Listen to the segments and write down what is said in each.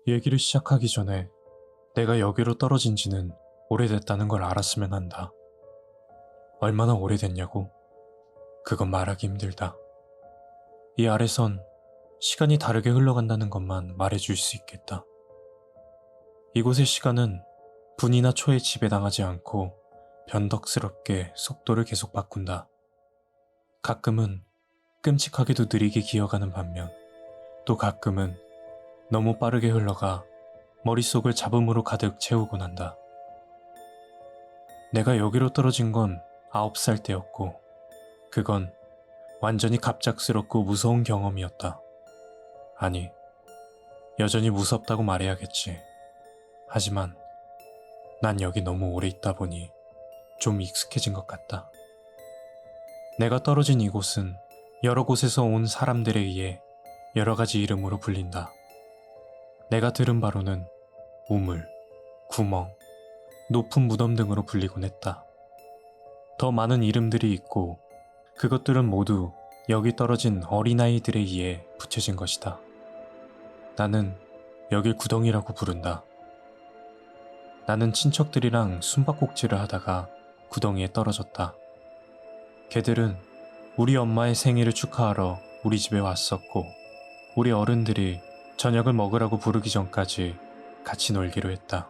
얘기를 시작하기 전에 내가 여기로 떨어진 지는 오래됐다는 걸 알았으면 한다. 얼마나 오래됐냐고? 그건 말하기 힘들다. 이 아래선 시간이 다르게 흘러간다는 것만 말해줄 수 있겠다. 이곳의 시간은 분이나 초에 지배당하지 않고 변덕스럽게 속도를 계속 바꾼다. 가끔은 끔찍하게도 느리게 기어가는 반면 또 가끔은 너무 빠르게 흘러가 머릿속을 잡음으로 가득 채우곤 한다. 내가 여기로 떨어진 건 9살 때였고 그건 완전히 갑작스럽고 무서운 경험이었다. 아니, 여전히 무섭다고 말해야겠지. 하지만 난 여기 너무 오래 있다 보니 좀 익숙해진 것 같다. 내가 떨어진 이곳은 여러 곳에서 온 사람들에 의해 여러 가지 이름으로 불린다. 내가 들은 바로는 우물, 구멍, 높은 무덤 등으로 불리곤 했다. 더 많은 이름들이 있고 그것들은 모두 여기 떨어진 어린아이들에 의해 붙여진 것이다. 나는 여길 구덩이라고 부른다. 나는 친척들이랑 숨바꼭질을 하다가 구덩이에 떨어졌다. 걔들은 우리 엄마의 생일을 축하하러 우리 집에 왔었고 우리 어른들이 저녁을 먹으라고 부르기 전까지 같이 놀기로 했다.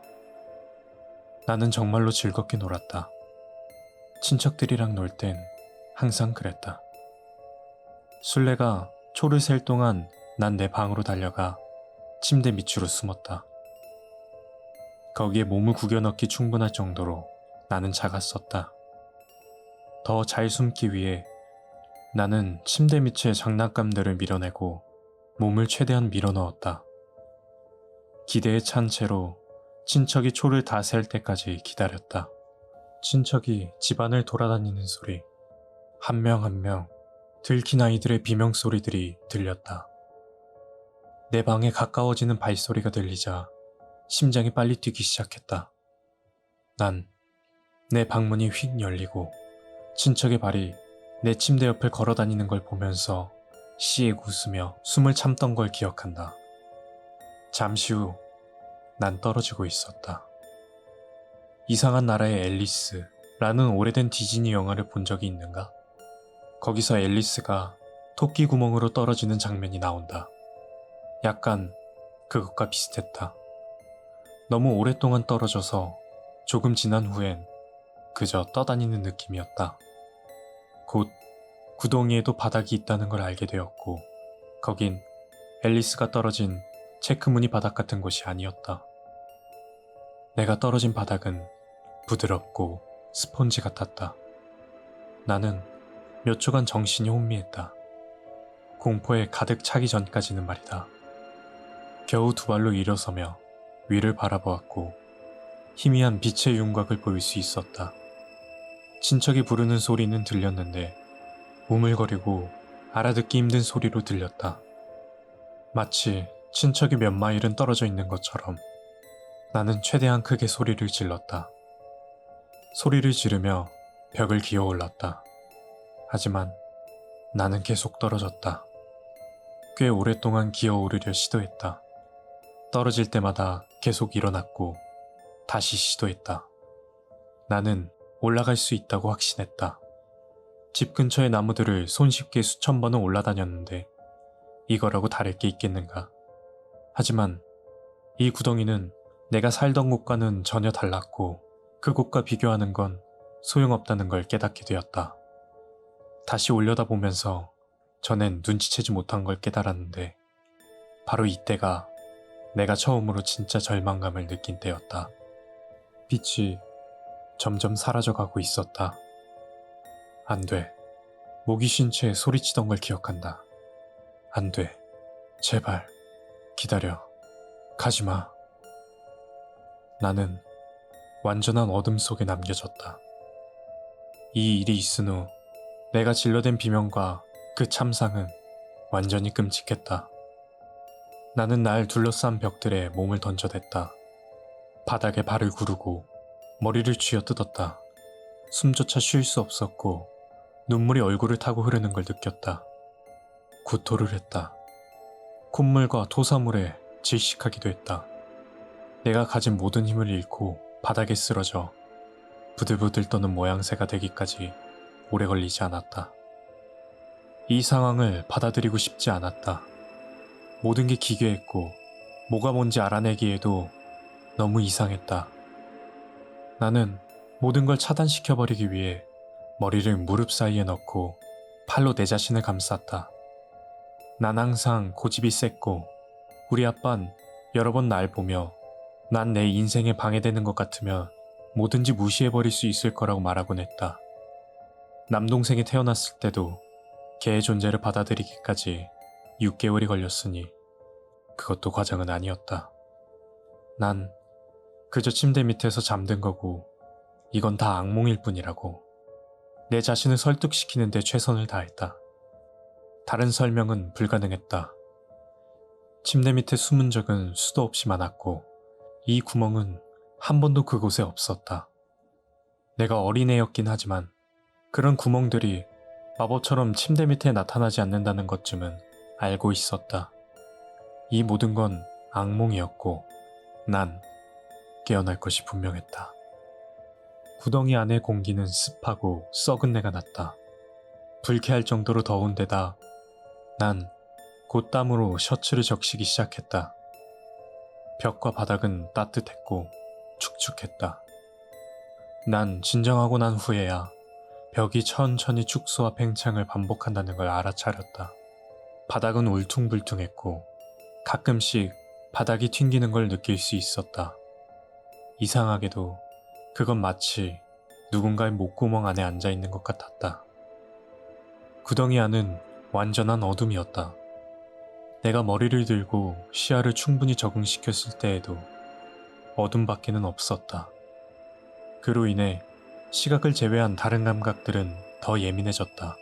나는 정말로 즐겁게 놀았다. 친척들이랑 놀 땐 항상 그랬다. 술래가 초를 셀 동안 난 내 방으로 달려가 침대 밑으로 숨었다. 거기에 몸을 구겨 넣기 충분할 정도로 나는 작았었다. 더 잘 숨기 위해 나는 침대 밑의 장난감들을 밀어내고 몸을 최대한 밀어 넣었다. 기대에 찬 채로 친척이 초를 다 셀 때까지 기다렸다. 친척이 집안을 돌아다니는 소리, 한 명 한 명 들킨 아이들의 비명소리들이 들렸다. 내 방에 가까워지는 발소리가 들리자 심장이 빨리 뛰기 시작했다. 난 내 방문이 휙 열리고 친척의 발이 내 침대 옆을 걸어다니는 걸 보면서 씨익 웃으며 숨을 참던 걸 기억한다. 잠시 후 난 떨어지고 있었다. 이상한 나라의 앨리스라는 오래된 디즈니 영화를 본 적이 있는가? 거기서 앨리스가 토끼 구멍으로 떨어지는 장면이 나온다. 약간 그것과 비슷했다. 너무 오랫동안 떨어져서 조금 지난 후엔 그저 떠다니는 느낌이었다. 곧 구덩이에도 바닥이 있다는 걸 알게 되었고 거긴 앨리스가 떨어진 체크무늬 바닥 같은 곳이 아니었다. 내가 떨어진 바닥은 부드럽고 스펀지 같았다. 나는 몇 초간 정신이 혼미했다. 공포에 가득 차기 전까지는 말이다. 겨우 두 발로 일어서며 위를 바라보았고 희미한 빛의 윤곽을 보일 수 있었다. 친척이 부르는 소리는 들렸는데 우물거리고 알아듣기 힘든 소리로 들렸다. 마치 친척이 몇 마일은 떨어져 있는 것처럼 나는 최대한 크게 소리를 질렀다. 소리를 지르며 벽을 기어올랐다. 하지만 나는 계속 떨어졌다. 꽤 오랫동안 기어오르려 시도했다. 떨어질 때마다 계속 일어났고 다시 시도했다. 나는 올라갈 수 있다고 확신했다. 집 근처의 나무들을 손쉽게 수천 번은 올라다녔는데 이거라고 다를 게 있겠는가. 하지만 이 구덩이는 내가 살던 곳과는 전혀 달랐고 그곳과 비교하는 건 소용없다는 걸 깨닫게 되었다. 다시 올려다보면서 전엔 눈치채지 못한 걸 깨달았는데 바로 이때가 내가 처음으로 진짜 절망감을 느낀 때였다. 빛이 점점 사라져가고 있었다. 안 돼. 목이 쉰 채 소리치던 걸 기억한다. 안 돼. 제발. 기다려. 가지마. 나는 완전한 어둠 속에 남겨졌다. 이 일이 있은 후 내가 질러댄 비명과 그 참상은 완전히 끔찍했다. 나는 날 둘러싼 벽들에 몸을 던져댔다. 바닥에 발을 구르고 머리를 쥐어뜯었다. 숨조차 쉴 수 없었고 눈물이 얼굴을 타고 흐르는 걸 느꼈다. 구토를 했다. 콧물과 토사물에 질식하기도 했다. 내가 가진 모든 힘을 잃고 바닥에 쓰러져 부들부들 떠는 모양새가 되기까지 오래 걸리지 않았다. 이 상황을 받아들이고 싶지 않았다. 모든 게 기괴했고 뭐가 뭔지 알아내기에도 너무 이상했다. 나는 모든 걸 차단시켜버리기 위해 머리를 무릎 사이에 넣고 팔로 내 자신을 감쌌다. 난 항상 고집이 셌고 우리 아빤 여러 번 날 보며 난 내 인생에 방해되는 것 같으면 뭐든지 무시해버릴 수 있을 거라고 말하곤 했다. 남동생이 태어났을 때도 걔의 존재를 받아들이기까지 6개월이 걸렸으니 그것도 과정은 아니었다. 난 그저 침대 밑에서 잠든 거고 이건 다 악몽일 뿐이라고 내 자신을 설득시키는 데 최선을 다했다. 다른 설명은 불가능했다. 침대 밑에 숨은 적은 수도 없이 많았고 이 구멍은 한 번도 그곳에 없었다. 내가 어린애였긴 하지만 그런 구멍들이 마법처럼 침대 밑에 나타나지 않는다는 것쯤은 알고 있었다. 이 모든 건 악몽이었고 난 깨어날 것이 분명했다. 구덩이 안의 공기는 습하고 썩은 내가 났다. 불쾌할 정도로 더운 데다 난 곧 땀으로 셔츠를 적시기 시작했다. 벽과 바닥은 따뜻했고 축축했다. 난 진정하고 난 후에야 벽이 천천히 축소와 팽창을 반복한다는 걸 알아차렸다. 바닥은 울퉁불퉁했고 가끔씩 바닥이 튕기는 걸 느낄 수 있었다. 이상하게도 그건 마치 누군가의 목구멍 안에 앉아있는 것 같았다. 구덩이 안은 완전한 어둠이었다. 내가 머리를 들고 시야를 충분히 적응시켰을 때에도 어둠 밖에는 없었다. 그로 인해 시각을 제외한 다른 감각들은 더 예민해졌다.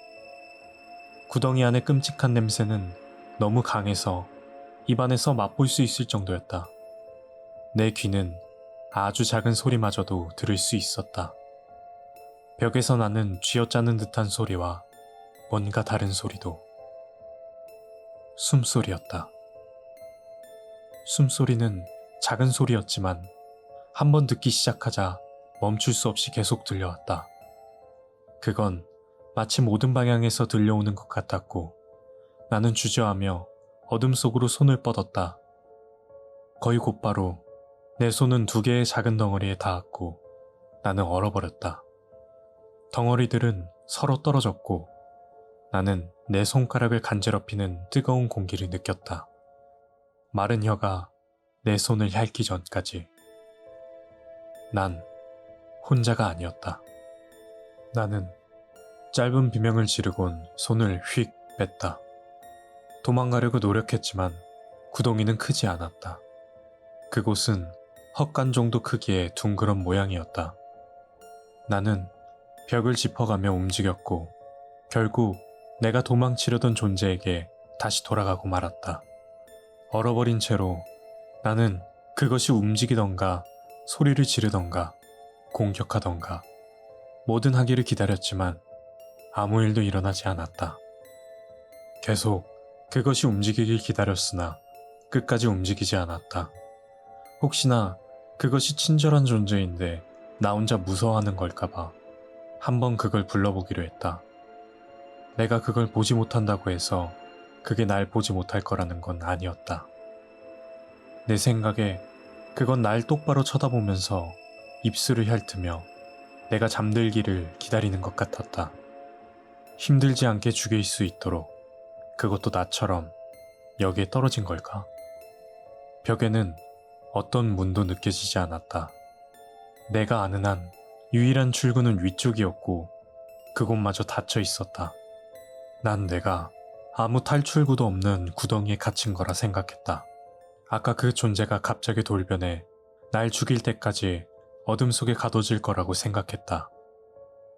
구덩이 안의 끔찍한 냄새는 너무 강해서 입안에서 맛볼 수 있을 정도였다. 내 귀는 아주 작은 소리마저도 들을 수 있었다. 벽에서 나는 쥐어짜는 듯한 소리와 뭔가 다른 소리도. 숨소리였다. 숨소리는 작은 소리였지만 한번 듣기 시작하자 멈출 수 없이 계속 들려왔다. 그건 마치 모든 방향에서 들려오는 것 같았고 나는 주저하며 어둠 속으로 손을 뻗었다. 거의 곧바로 내 손은 2개의 작은 덩어리에 닿았고 나는 얼어버렸다. 덩어리들은 서로 떨어졌고 나는 내 손가락을 간지럽히는 뜨거운 공기를 느꼈다. 마른 혀가 내 손을 핥기 전까지. 난 혼자가 아니었다. 나는 짧은 비명을 지르곤 손을 휙 뺐다. 도망가려고 노력했지만 구덩이는 크지 않았다. 그곳은 헛간 정도 크기의 둥그런 모양이었다. 나는 벽을 짚어가며 움직였고 결국 내가 도망치려던 존재에게 다시 돌아가고 말았다. 얼어버린 채로 나는 그것이 움직이던가 소리를 지르던가 공격하던가 뭐든 하기를 기다렸지만 아무 일도 일어나지 않았다. 계속 그것이 움직이길 기다렸으나 끝까지 움직이지 않았다. 혹시나 그것이 친절한 존재인데 나 혼자 무서워하는 걸까봐 한번 그걸 불러보기로 했다. 내가 그걸 보지 못한다고 해서 그게 날 보지 못할 거라는 건 아니었다. 내 생각에 그건 날 똑바로 쳐다보면서 입술을 핥으며 내가 잠들기를 기다리는 것 같았다. 힘들지 않게 죽일 수 있도록 그것도 나처럼 여기에 떨어진 걸까? 벽에는 어떤 문도 느껴지지 않았다. 내가 아는 한 유일한 출구는 위쪽이었고 그곳마저 닫혀 있었다. 난 내가 아무 탈출구도 없는 구덩이에 갇힌 거라 생각했다. 아까 그 존재가 갑자기 돌변해 날 죽일 때까지 어둠 속에 가둬질 거라고 생각했다.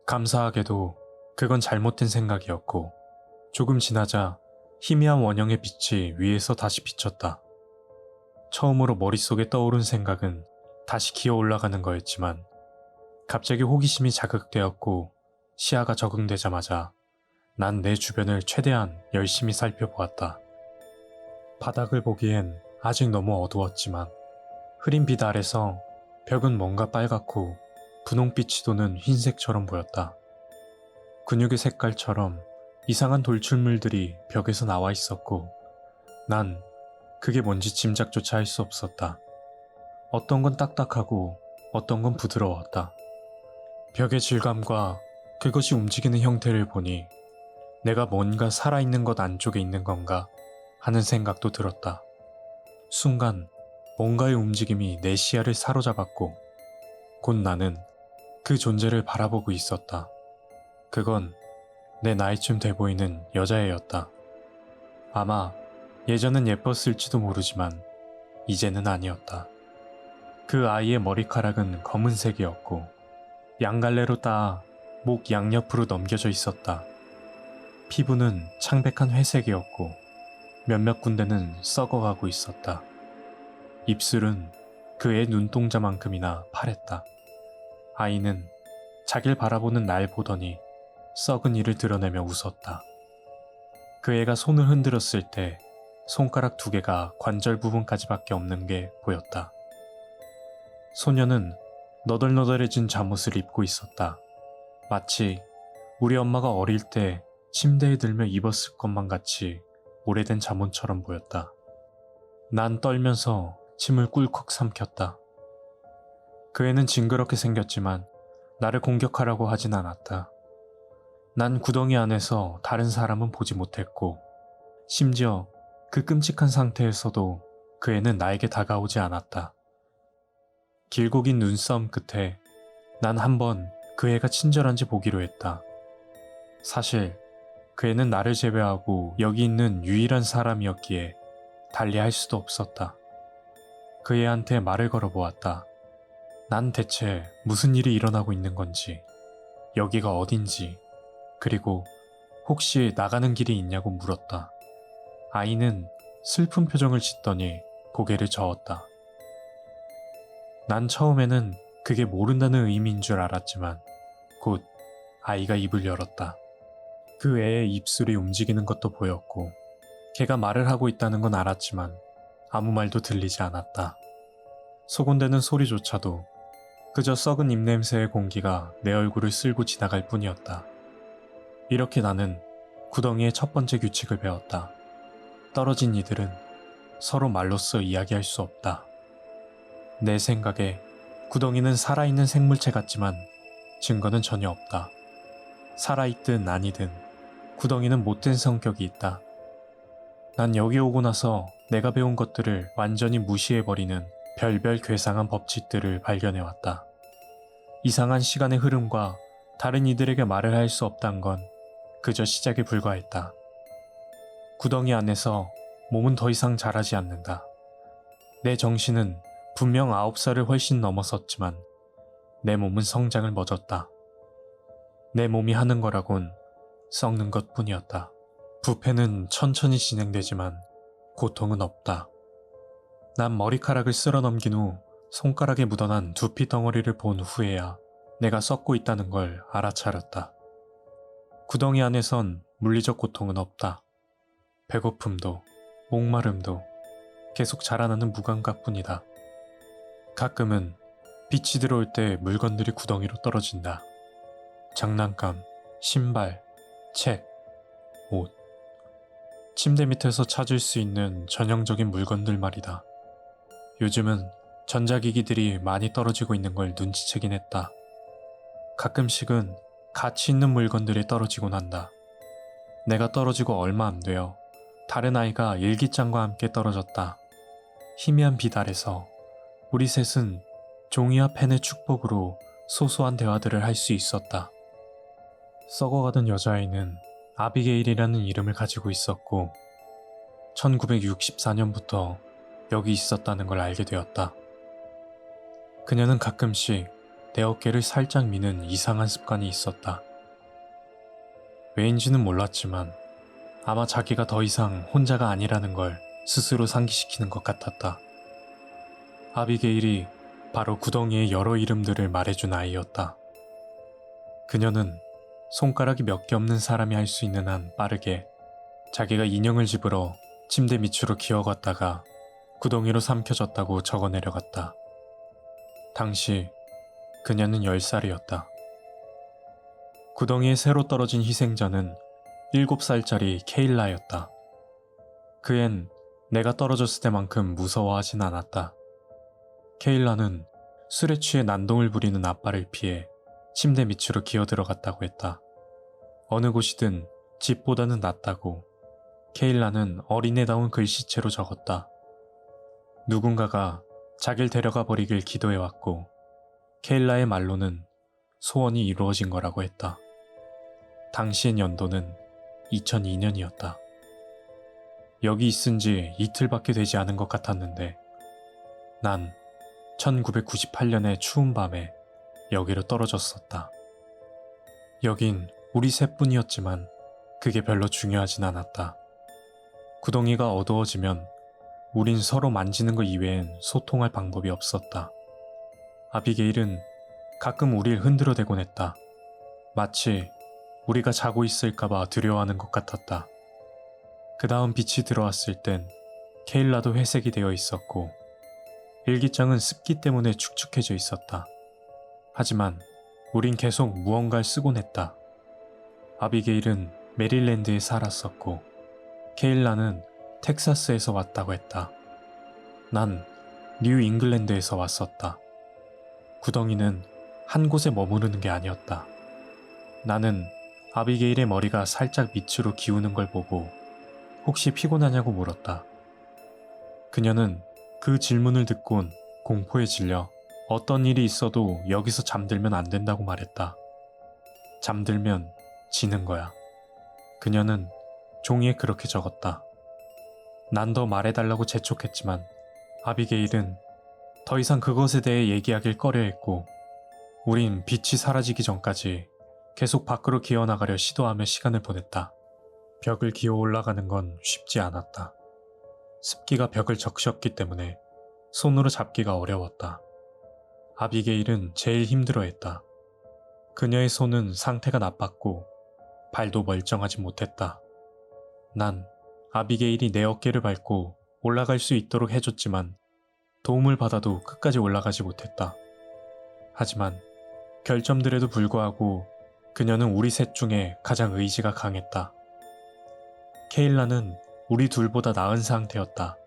감사하게도 그건 잘못된 생각이었고 조금 지나자 희미한 원형의 빛이 위에서 다시 비쳤다. 처음으로 머릿속에 떠오른 생각은 다시 기어 올라가는 거였지만 갑자기 호기심이 자극되었고 시야가 적응되자마자 난 내 주변을 최대한 열심히 살펴보았다. 바닥을 보기엔 아직 너무 어두웠지만 흐린 빛 아래서 벽은 뭔가 빨갛고 분홍빛이 도는 흰색처럼 보였다. 근육의 색깔처럼 이상한 돌출물들이 벽에서 나와 있었고 난 그게 뭔지 짐작조차 할 수 없었다. 어떤 건 딱딱하고 어떤 건 부드러웠다. 벽의 질감과 그것이 움직이는 형태를 보니 내가 뭔가 살아있는 것 안쪽에 있는 건가 하는 생각도 들었다. 순간 뭔가의 움직임이 내 시야를 사로잡았고 곧 나는 그 존재를 바라보고 있었다. 그건 내 나이쯤 돼 보이는 여자애였다. 아마 예전엔 예뻤을지도 모르지만 이제는 아니었다. 그 아이의 머리카락은 검은색이었고 양갈래로 따아 목 양옆으로 넘겨져 있었다. 피부는 창백한 회색이었고 몇몇 군데는 썩어가고 있었다. 입술은 그의 눈동자만큼이나 파랬다. 아이는 자길 바라보는 날 보더니 썩은 이를 드러내며 웃었다. 그 애가 손을 흔들었을 때 손가락 2개가 관절 부분까지밖에 없는 게 보였다. 소녀는 너덜너덜해진 잠옷을 입고 있었다. 마치 우리 엄마가 어릴 때 침대에 들며 입었을 것만 같이 오래된 잠옷처럼 보였다. 난 떨면서 침을 꿀꺽 삼켰다. 그 애는 징그럽게 생겼지만 나를 공격하려고 하진 않았다. 난 구덩이 안에서 다른 사람은 보지 못했고 심지어 그 끔찍한 상태에서도 그 애는 나에게 다가오지 않았다. 길고 긴 눈싸움 끝에 난 한번 그 애가 친절한지 보기로 했다. 사실 그 애는 나를 제외하고 여기 있는 유일한 사람이었기에 달리할 수도 없었다. 그 애한테 말을 걸어보았다. 난 대체 무슨 일이 일어나고 있는 건지, 여기가 어딘지, 그리고 혹시 나가는 길이 있냐고 물었다. 아이는 슬픈 표정을 짓더니 고개를 저었다. 난 처음에는 그게 모른다는 의미인 줄 알았지만 곧 아이가 입을 열었다. 그 애의 입술이 움직이는 것도 보였고 걔가 말을 하고 있다는 건 알았지만 아무 말도 들리지 않았다. 소곤대는 소리조차도 그저 썩은 입냄새의 공기가 내 얼굴을 쓸고 지나갈 뿐이었다. 이렇게 나는 구덩이의 첫 번째 규칙을 배웠다. 떨어진 이들은 서로 말로써 이야기할 수 없다. 내 생각에 구덩이는 살아있는 생물체 같지만 증거는 전혀 없다. 살아있든 아니든 구덩이는 못된 성격이 있다. 난 여기 오고 나서 내가 배운 것들을 완전히 무시해버리는 별별 괴상한 법칙들을 발견해왔다. 이상한 시간의 흐름과 다른 이들에게 말을 할 수 없단 건 그저 시작에 불과했다. 구덩이 안에서 몸은 더 이상 자라지 않는다. 내 정신은 분명 9살을 훨씬 넘어섰지만 내 몸은 성장을 멎었다. 내 몸이 하는 거라곤 썩는 것뿐이었다. 부패는 천천히 진행되지만 고통은 없다. 난 머리카락을 쓸어 넘긴 후 손가락에 묻어난 두피 덩어리를 본 후에야 내가 썩고 있다는 걸 알아차렸다. 구덩이 안에선 물리적 고통은 없다. 배고픔도 목마름도 계속 자라나는 무감각뿐이다. 가끔은 빛이 들어올 때 물건들이 구덩이로 떨어진다. 장난감, 신발, 책, 옷. 침대 밑에서 찾을 수 있는 전형적인 물건들 말이다. 요즘은 전자기기들이 많이 떨어지고 있는 걸 눈치채긴 했다. 가끔씩은 가치 있는 물건들이 떨어지곤 한다. 내가 떨어지고 얼마 안 되어 다른 아이가 일기장과 함께 떨어졌다. 희미한 빛 아래서 우리 셋은 종이와 펜의 축복으로 소소한 대화들을 할 수 있었다. 썩어가던 여자아이는 아비게일이라는 이름을 가지고 있었고 1964년부터 여기 있었다는 걸 알게 되었다. 그녀는 가끔씩 내 어깨를 살짝 미는 이상한 습관이 있었다. 왜인지는 몰랐지만 아마 자기가 더 이상 혼자가 아니라는 걸 스스로 상기시키는 것 같았다. 아비게일이 바로 구덩이의 여러 이름들을 말해준 아이였다. 그녀는 손가락이 몇 개 없는 사람이 할 수 있는 한 빠르게 자기가 인형을 집으러 침대 밑으로 기어갔다가 구덩이로 삼켜졌다고 적어 내려갔다. 당시 그녀는 10살이었다. 구덩이에 새로 떨어진 희생자는 7살짜리 케일라였다. 그 앤 내가 떨어졌을 때만큼 무서워하진 않았다. 케일라는 술에 취해 난동을 부리는 아빠를 피해 침대 밑으로 기어들어갔다고 했다. 어느 곳이든 집보다는 낫다고 케일라는 어린애다운 글씨체로 적었다. 누군가가 자기를 데려가 버리길 기도해왔고 케일라의 말로는 소원이 이루어진 거라고 했다. 당시의 연도는 2002년이었다. 여기 있은 지 이틀밖에 되지 않은 것 같았는데 난 1998년의 추운 밤에 여기로 떨어졌었다. 여긴 우리 셋뿐이었지만 그게 별로 중요하진 않았다. 구덩이가 어두워지면 우린 서로 만지는 것 이외엔 소통할 방법이 없었다. 아비게일은 가끔 우릴 흔들어대곤 했다. 마치 우리가 자고 있을까봐 두려워하는 것 같았다. 그 다음 빛이 들어왔을 땐 케일라도 회색이 되어 있었고 일기장은 습기 때문에 축축해져 있었다. 하지만 우린 계속 무언가를 쓰곤 했다. 아비게일은 메릴랜드에 살았었고 케일라는 텍사스에서 왔다고 했다. 난 뉴 잉글랜드에서 왔었다. 구덩이는 한 곳에 머무르는 게 아니었다. 나는 아비게일의 머리가 살짝 밑으로 기우는 걸 보고 혹시 피곤하냐고 물었다. 그녀는 그 질문을 듣곤 공포에 질려 어떤 일이 있어도 여기서 잠들면 안 된다고 말했다. 잠들면 지는 거야. 그녀는 종이에 그렇게 적었다. 난 더 말해달라고 재촉했지만 아비게일은 더 이상 그것에 대해 얘기하길 꺼려했고 우린 빛이 사라지기 전까지 계속 밖으로 기어나가려 시도하며 시간을 보냈다. 벽을 기어 올라가는 건 쉽지 않았다. 습기가 벽을 적셨기 때문에 손으로 잡기가 어려웠다. 아비게일은 제일 힘들어했다. 그녀의 손은 상태가 나빴고 발도 멀쩡하지 못했다. 난 아비게일이 내 어깨를 밟고 올라갈 수 있도록 해줬지만 도움을 받아도 끝까지 올라가지 못했다. 하지만 결점들에도 불구하고 그녀는 우리 셋 중에 가장 의지가 강했다. 케일라는 우리 둘보다 나은 상태였다.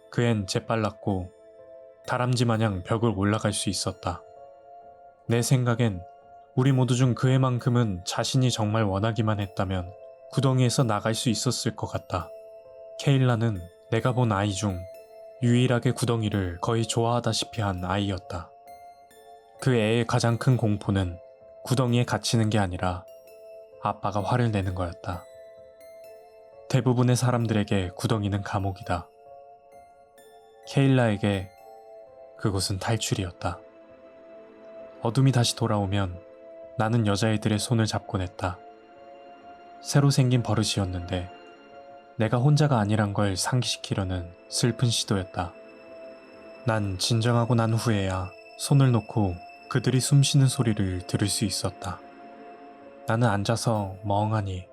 그 앤 재빨랐고 다람쥐 마냥 벽을 올라갈 수 있었다. 내 생각엔 우리 모두 중 그 애만큼은 자신이 정말 원하기만 했다면 구덩이에서 나갈 수 있었을 것 같다. 케일라는 내가 본 아이 중 유일하게 구덩이를 거의 좋아하다시피 한 아이였다. 그 애의 가장 큰 공포는 구덩이에 갇히는 게 아니라 아빠가 화를 내는 거였다. 대부분의 사람들에게 구덩이는 감옥이다. 케일라에게 그곳은 탈출이었다. 어둠이 다시 돌아오면 나는 여자애들의 손을 잡곤 했다. 새로 생긴 버릇이었는데 내가 혼자가 아니란 걸 상기시키려는 슬픈 시도였다. 난 진정하고 난 후에야 손을 놓고 그들이 숨쉬는 소리를 들을 수 있었다. 나는 앉아서 멍하니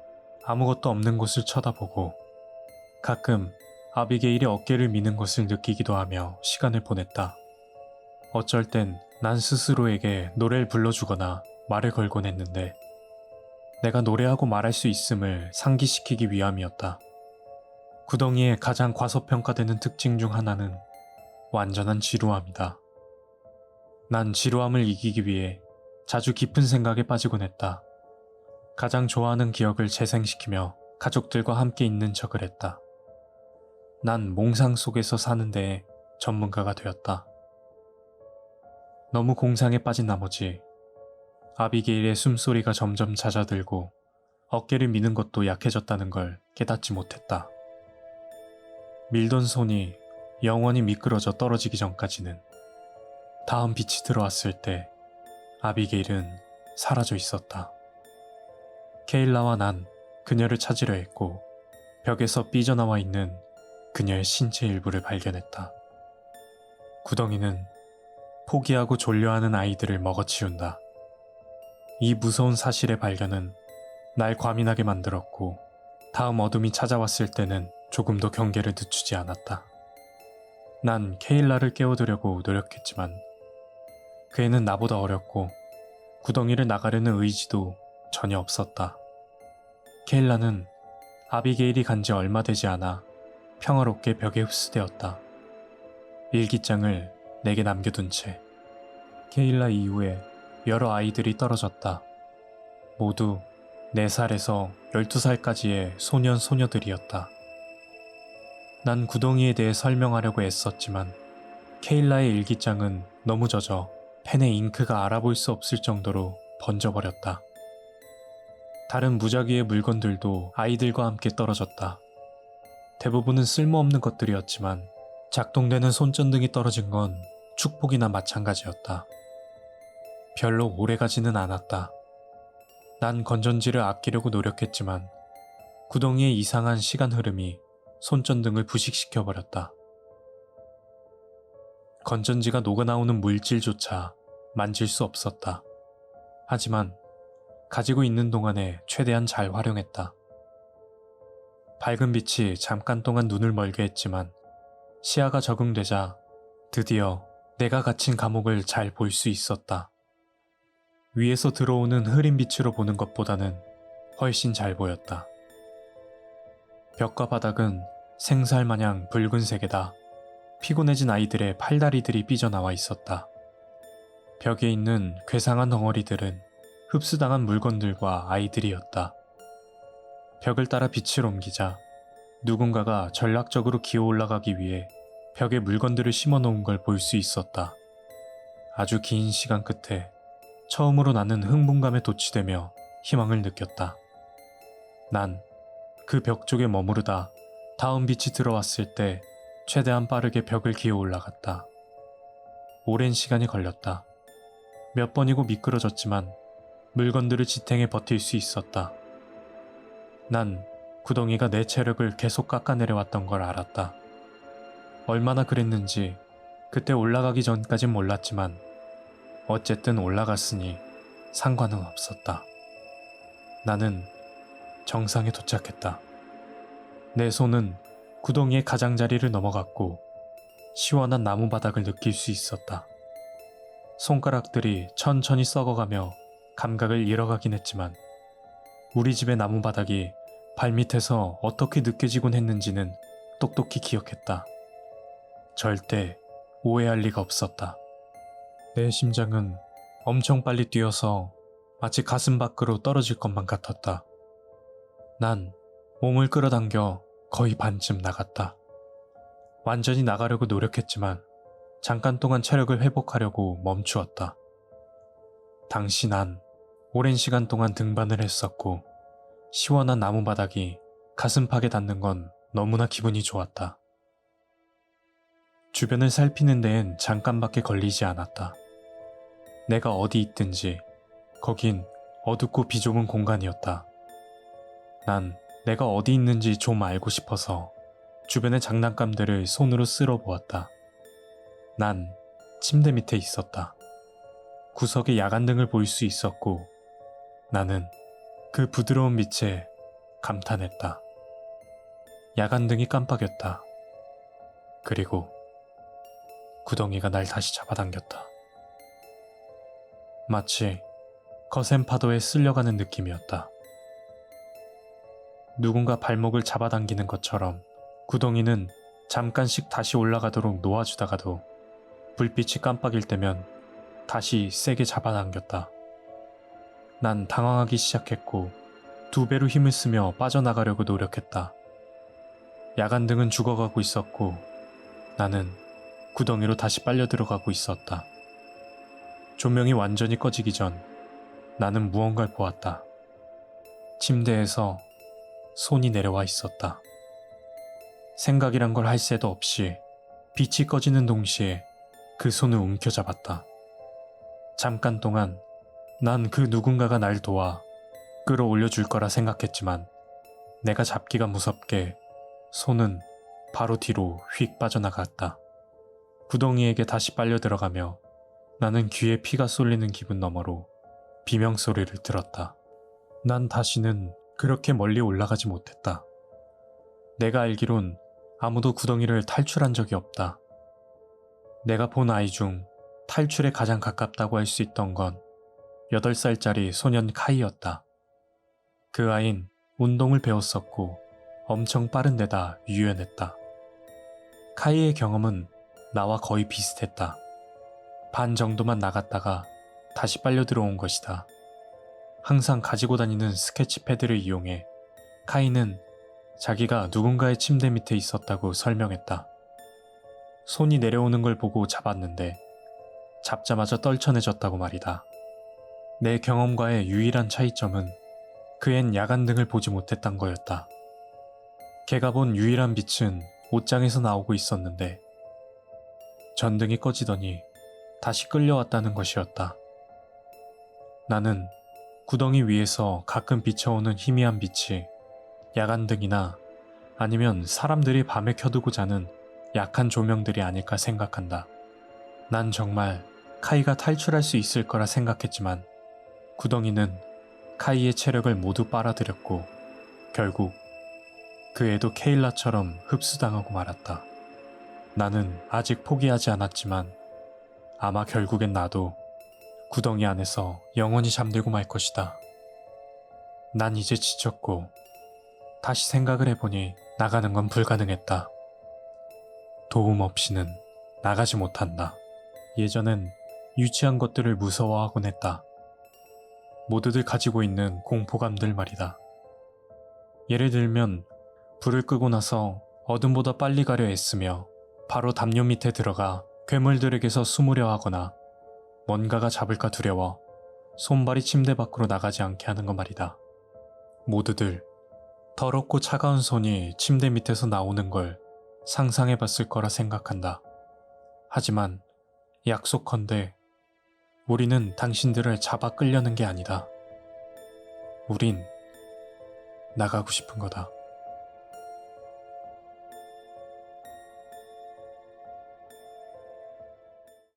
아무것도 없는 곳을 쳐다보고 가끔 아비게일이 어깨를 미는 것을 느끼기도 하며 시간을 보냈다. 어쩔 땐 난 스스로에게 노래를 불러주거나 말을 걸곤 했는데 내가 노래하고 말할 수 있음을 상기시키기 위함이었다. 구덩이의 가장 과소평가되는 특징 중 하나는 완전한 지루함이다. 난 지루함을 이기기 위해 자주 깊은 생각에 빠지곤 했다. 가장 좋아하는 기억을 재생시키며 가족들과 함께 있는 척을 했다. 난 몽상 속에서 사는 데에 전문가가 되었다. 너무 공상에 빠진 나머지 아비게일의 숨소리가 점점 잦아들고 어깨를 미는 것도 약해졌다는 걸 깨닫지 못했다. 밀던 손이 영원히 미끄러져 떨어지기 전까지는 다음 빛이 들어왔을 때 아비게일은 사라져 있었다. 케일라와 난 그녀를 찾으려 했고 벽에서 삐져나와 있는 그녀의 신체 일부를 발견했다. 구덩이는 포기하고 졸려하는 아이들을 먹어치운다. 이 무서운 사실의 발견은 날 과민하게 만들었고 다음 어둠이 찾아왔을 때는 조금도 경계를 늦추지 않았다. 난 케일라를 깨워두려고 노력했지만 그 애는 나보다 어렸고 구덩이를 나가려는 의지도 전혀 없었다. 케일라는 아비게일이 간 지 얼마 되지 않아 평화롭게 벽에 흡수되었다. 일기장을 내게 남겨둔 채. 케일라 이후에 여러 아이들이 떨어졌다. 모두 4살에서 12살까지의 소년 소녀들이었다. 난 구덩이에 대해 설명하려고 애썼지만 케일라의 일기장은 너무 젖어 펜에 잉크가 알아볼 수 없을 정도로 번져버렸다. 다른 무작위의 물건들도 아이들과 함께 떨어졌다. 대부분은 쓸모없는 것들이었지만 작동되는 손전등이 떨어진 건 축복이나 마찬가지였다. 별로 오래가지는 않았다. 난 건전지를 아끼려고 노력했지만 구덩이의 이상한 시간 흐름이 손전등을 부식시켜버렸다. 건전지가 녹아나오는 물질조차 만질 수 없었다. 하지만 가지고 있는 동안에 최대한 잘 활용했다. 밝은 빛이 잠깐 동안 눈을 멀게 했지만 시야가 적응되자 드디어 내가 갇힌 감옥을 잘 볼 수 있었다. 위에서 들어오는 흐린 빛으로 보는 것보다는 훨씬 잘 보였다. 벽과 바닥은 생살마냥 붉은색에다 피곤해진 아이들의 팔다리들이 삐져나와 있었다. 벽에 있는 괴상한 덩어리들은 흡수당한 물건들과 아이들이었다. 벽을 따라 빛을 옮기자 누군가가 전략적으로 기어 올라가기 위해 벽에 물건들을 심어 놓은 걸 볼 수 있었다. 아주 긴 시간 끝에 처음으로 나는 흥분감에 도취되며 희망을 느꼈다. 난 그 벽 쪽에 머무르다 다음 빛이 들어왔을 때 최대한 빠르게 벽을 기어 올라갔다. 오랜 시간이 걸렸다. 몇 번이고 미끄러졌지만 물건들을 지탱해 버틸 수 있었다. 난 구덩이가 내 체력을 계속 깎아내려왔던 걸 알았다. 얼마나 그랬는지 그때 올라가기 전까진 몰랐지만 어쨌든 올라갔으니 상관은 없었다. 나는 정상에 도착했다. 내 손은 구덩이의 가장자리를 넘어갔고 시원한 나무 바닥을 느낄 수 있었다. 손가락들이 천천히 썩어가며 감각을 잃어가긴 했지만 우리 집의 나무 바닥이 발밑에서 어떻게 느껴지곤 했는지는 똑똑히 기억했다. 절대 오해할 리가 없었다. 내 심장은 엄청 빨리 뛰어서 마치 가슴 밖으로 떨어질 것만 같았다. 난 몸을 끌어당겨 거의 반쯤 나갔다. 완전히 나가려고 노력했지만 잠깐 동안 체력을 회복하려고 멈추었다. 당시 난 오랜 시간 동안 등반을 했었고 시원한 나무 바닥이 가슴팍에 닿는 건 너무나 기분이 좋았다. 주변을 살피는 데엔 잠깐밖에 걸리지 않았다. 내가 어디 있든지 거긴 어둡고 비좁은 공간이었다. 난 내가 어디 있는지 좀 알고 싶어서 주변의 장난감들을 손으로 쓸어 보았다. 난 침대 밑에 있었다. 구석에 야간등을 볼 수 있었고 나는 그 부드러운 빛에 감탄했다. 야간등이 깜빡였다. 그리고 구덩이가 날 다시 잡아당겼다. 마치 거센 파도에 쓸려가는 느낌이었다. 누군가 발목을 잡아당기는 것처럼 구덩이는 잠깐씩 다시 올라가도록 놓아주다가도 불빛이 깜빡일 때면 다시 세게 잡아당겼다. 난 당황하기 시작했고 2배로 힘을 쓰며 빠져나가려고 노력했다. 야간등은 죽어가고 있었고 나는 구덩이로 다시 빨려 들어가고 있었다. 조명이 완전히 꺼지기 전 나는 무언가를 보았다. 침대에서 손이 내려와 있었다. 생각이란 걸 할 새도 없이 빛이 꺼지는 동시에 그 손을 움켜잡았다. 잠깐 동안 난 그 누군가가 날 도와 끌어올려 줄 거라 생각했지만 내가 잡기가 무섭게 손은 바로 뒤로 휙 빠져나갔다. 구덩이에게 다시 빨려 들어가며 나는 귀에 피가 쏠리는 기분 너머로 비명소리를 들었다. 난 다시는 그렇게 멀리 올라가지 못했다. 내가 알기론 아무도 구덩이를 탈출한 적이 없다. 내가 본 아이 중 탈출에 가장 가깝다고 할 수 있던 건 8살짜리 소년 카이였다. 그 아인 운동을 배웠었고 엄청 빠른 데다 유연했다. 카이의 경험은 나와 거의 비슷했다. 반 정도만 나갔다가 다시 빨려 들어온 것이다. 항상 가지고 다니는 스케치패드를 이용해 카이는 자기가 누군가의 침대 밑에 있었다고 설명했다. 손이 내려오는 걸 보고 잡았는데 잡자마자 떨쳐내졌다고 말이다. 내 경험과의 유일한 차이점은 그앤 야간등을 보지 못했던 거였다. 걔가 본 유일한 빛은 옷장에서 나오고 있었는데 전등이 꺼지더니 다시 끌려왔다는 것이었다. 나는 구덩이 위에서 가끔 비쳐오는 희미한 빛이 야간등이나 아니면 사람들이 밤에 켜두고 자는 약한 조명들이 아닐까 생각한다. 난 정말 카이가 탈출할 수 있을 거라 생각했지만 구덩이는 카이의 체력을 모두 빨아들였고 결국 그 애도 케일라처럼 흡수당하고 말았다. 나는 아직 포기하지 않았지만 아마 결국엔 나도 구덩이 안에서 영원히 잠들고 말 것이다. 난 이제 지쳤고 다시 생각을 해보니 나가는 건 불가능했다. 도움 없이는 나가지 못한다. 예전엔 유치한 것들을 무서워하곤 했다. 모두들 가지고 있는 공포감들 말이다. 예를 들면 불을 끄고 나서 어둠보다 빨리 가려 애쓰며 바로 담요 밑에 들어가 괴물들에게서 숨으려 하거나 뭔가가 잡을까 두려워 손발이 침대 밖으로 나가지 않게 하는 것 말이다. 모두들 더럽고 차가운 손이 침대 밑에서 나오는 걸 상상해봤을 거라 생각한다. 하지만 약속컨대 우리는 당신들을 잡아 끌려는 게 아니다. 우린 나가고 싶은 거다.